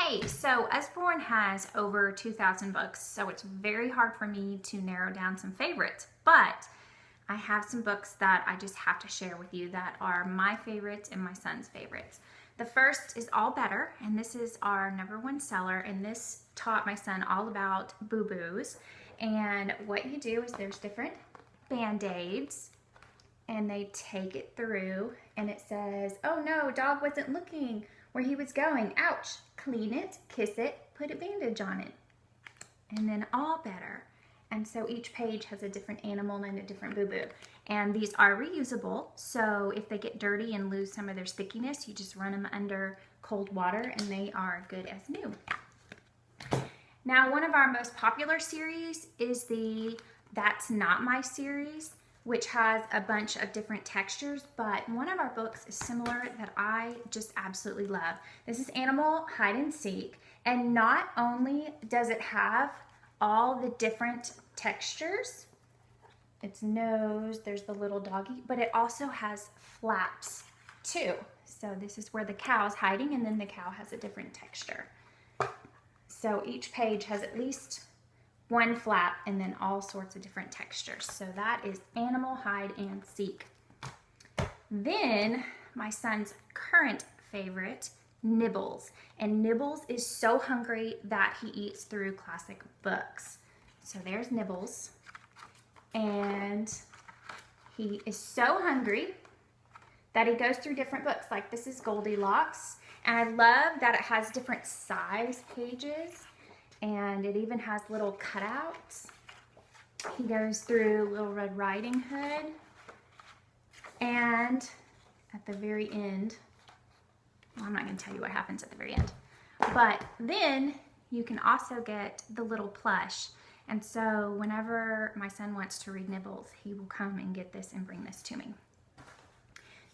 Hey, so Usborne has over 2,000 books, so it's very hard for me to narrow down some favorites, but I have some books that I just have to share with you that are my favorites and my son's favorites. The first is All Better, and this is our #1 seller, and this taught my son all about boo-boos. And what you do is there's different Band-Aids, and they take it through, and it says, oh no, dog wasn't looking where he was going. Ouch. Clean it, kiss it, put a bandage on it. And then All Better. And so each page has a different animal and a different boo-boo. And these are reusable, so if they get dirty and lose some of their stickiness, you just run them under cold water and they are good as new. Now, one of our most popular series is the That's Not My series, which has a bunch of different textures, but one of our books is similar that I just absolutely love. This is Animal Hide and Seek, and not only does it have all the different textures, its nose, there's the little doggy, but it also has flaps too. So this is where the cow's hiding, and then the cow has a different texture. So each page has at least one flap and then all sorts of different textures. So that is Animal Hide and Seek. Then my son's current favorite, Nibbles. And Nibbles is so hungry that he eats through classic books. So there's Nibbles. And he is so hungry that he goes through different books. Like this is Goldilocks. And I love that it has different size pages. And it even has little cutouts. He goes through Little Red Riding Hood. And at the very end, well, I'm not going to tell you what happens at the very end. But then you can also get the little plush. And so whenever my son wants to read Nibbles, he will come and get this and bring this to me.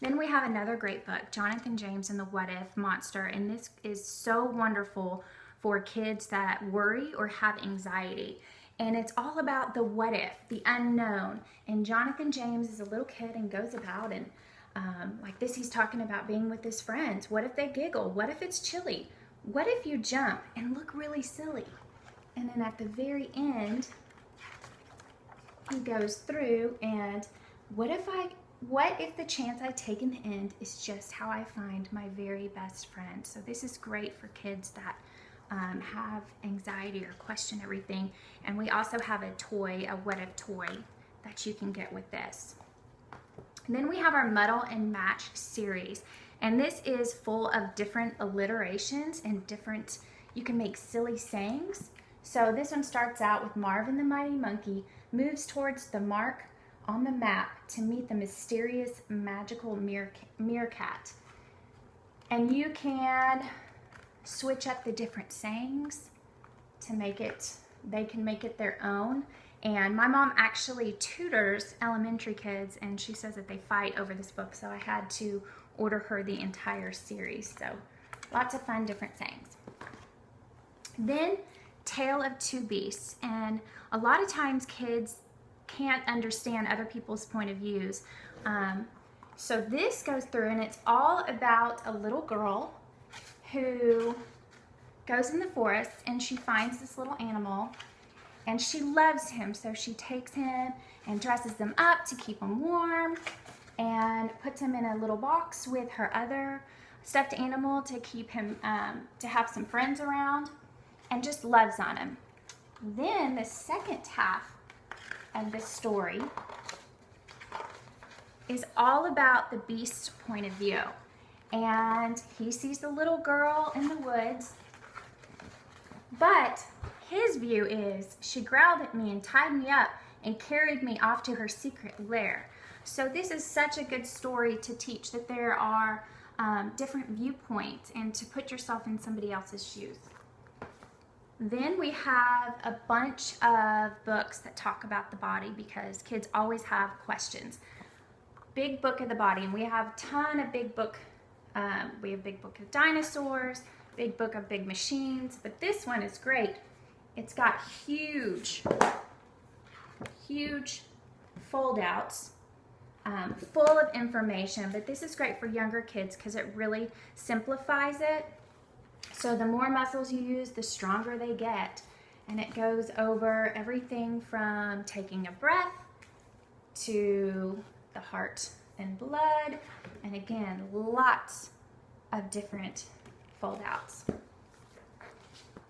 Then we have another great book, Jonathan James and the What If Monster. And this is so wonderful for kids that worry or have anxiety. And it's all about the what if, the unknown. And Jonathan James is a little kid and goes about and like this, he's talking about being with his friends. What if they giggle? What if it's chilly? What if you jump and look really silly? And then at the very end, he goes through and what if the chance I take in the end is just how I find my very best friend? So this is great for kids that have anxiety or question everything. And we also have a toy, a what if toy that you can get with this. And then we have our Muddle and Match series. And this is full of different alliterations and different, you can make silly sayings. So this one starts out with Marvin the Mighty Monkey moves towards the mark on the map to meet the mysterious magical meerkat. And you can switch up the different sayings to make it, they can make it their own. And my mom actually tutors elementary kids, and she says that they fight over this book, so I had to order her the entire series. So lots of fun different sayings. Then Tale of Two Beasts, and a lot of times kids can't understand other people's point of views. So this goes through, and it's all about a little girl who goes in the forest and she finds this little animal and she loves him, so she takes him and dresses him up to keep him warm and puts him in a little box with her other stuffed animal to keep him to have some friends around, and just loves on him. Then the second half of the story is all about the beast's point of view. And he sees the little girl in the woods, but his view is, she growled at me and tied me up and carried me off to her secret lair. So this is such a good story to teach that there are different viewpoints and to put yourself in somebody else's shoes. Then we have a bunch of books that talk about the body because kids always have questions. Big Book of the Body, and we have a ton of big book. We have Big Book of Dinosaurs, Big Book of Big Machines, but this one is great. It's got huge fold-outs full of information, but this is great for younger kids because it really simplifies it. So the more muscles you use, the stronger they get. And it goes over everything from taking a breath to the heart and blood. And again, lots of different fold outs.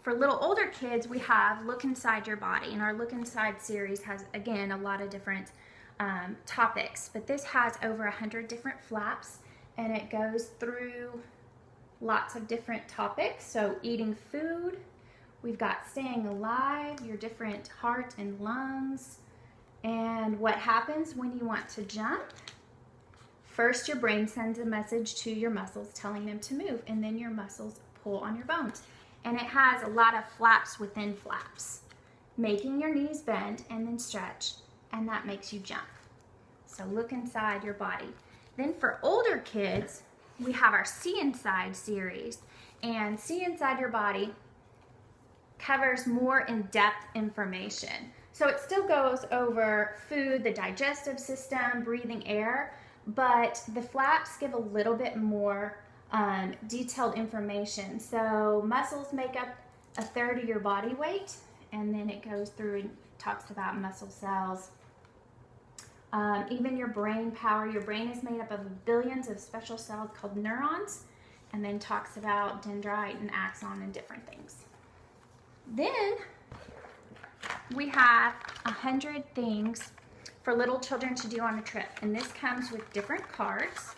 For little older kids, we have Look Inside Your Body. And our Look Inside series has, again, a lot of different topics. But this has over 100 different flaps, and it goes through lots of different topics. So eating food, we've got staying alive, your different heart and lungs, and what happens when you want to jump. First, your brain sends a message to your muscles telling them to move, and then your muscles pull on your bones. And it has a lot of flaps within flaps, making your knees bend and then stretch, and that makes you jump. So look inside your body. Then for older kids, we have our See Inside series, and See Inside Your Body covers more in-depth information. So it still goes over food, the digestive system, breathing air, but the flaps give a little bit more detailed information. So muscles make up 1/3 of your body weight, and then it goes through and talks about muscle cells. Even your brain power. Your brain is made up of billions of special cells called neurons, and then talks about dendrite and axon and different things. Then we have 100 things for little children to do on a trip, and this comes with different cards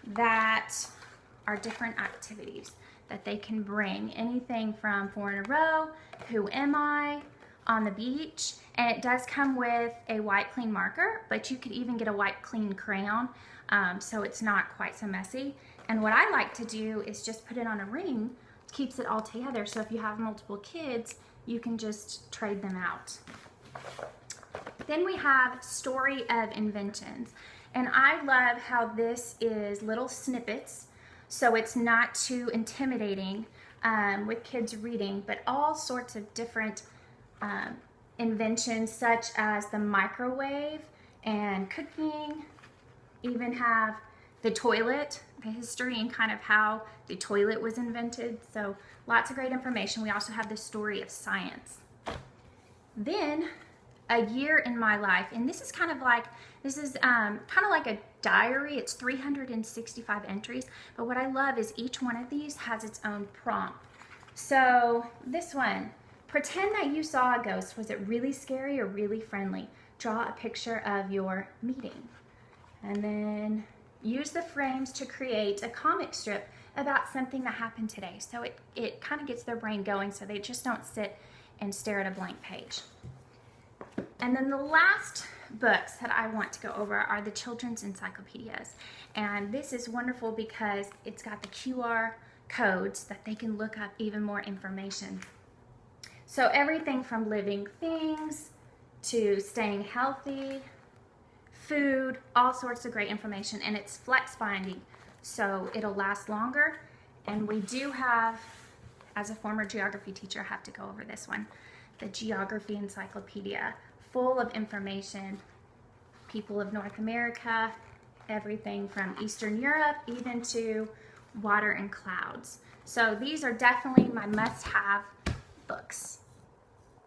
that are different activities that they can bring. Anything from 4 in a row, Who Am I, on the beach, and it does come with a white clean marker, but you could even get a white clean crayon, so it's not quite so messy. And what I like to do is just put it on a ring, keeps it all together, so if you have multiple kids, you can just trade them out. Then we have Story of Inventions, and I love how this is little snippets, so it's not too intimidating with kids reading, but all sorts of different inventions such as the microwave and cooking, even have the toilet, the history and kind of how the toilet was invented. So lots of great information. We also have the story of science. Then A Year in My Life, and this is kind of like a diary. It's 365 entries, but what I love is each one of these has its own prompt. So this one, pretend that you saw a ghost. Was it really scary or really friendly? Draw a picture of your meeting. And then use the frames to create a comic strip about something that happened today. So it kind of gets their brain going so they just don't sit and stare at a blank page. And then the last books that I want to go over are the children's encyclopedias. And this is wonderful because it's got the QR codes that they can look up even more information. So everything from living things to staying healthy, food, all sorts of great information, and it's flex binding, so it'll last longer. And we do have, as a former geography teacher, I have to go over this one, the Geography Encyclopedia, full of information, people of North America, everything from Eastern Europe, even to water and clouds. So these are definitely my must-have books.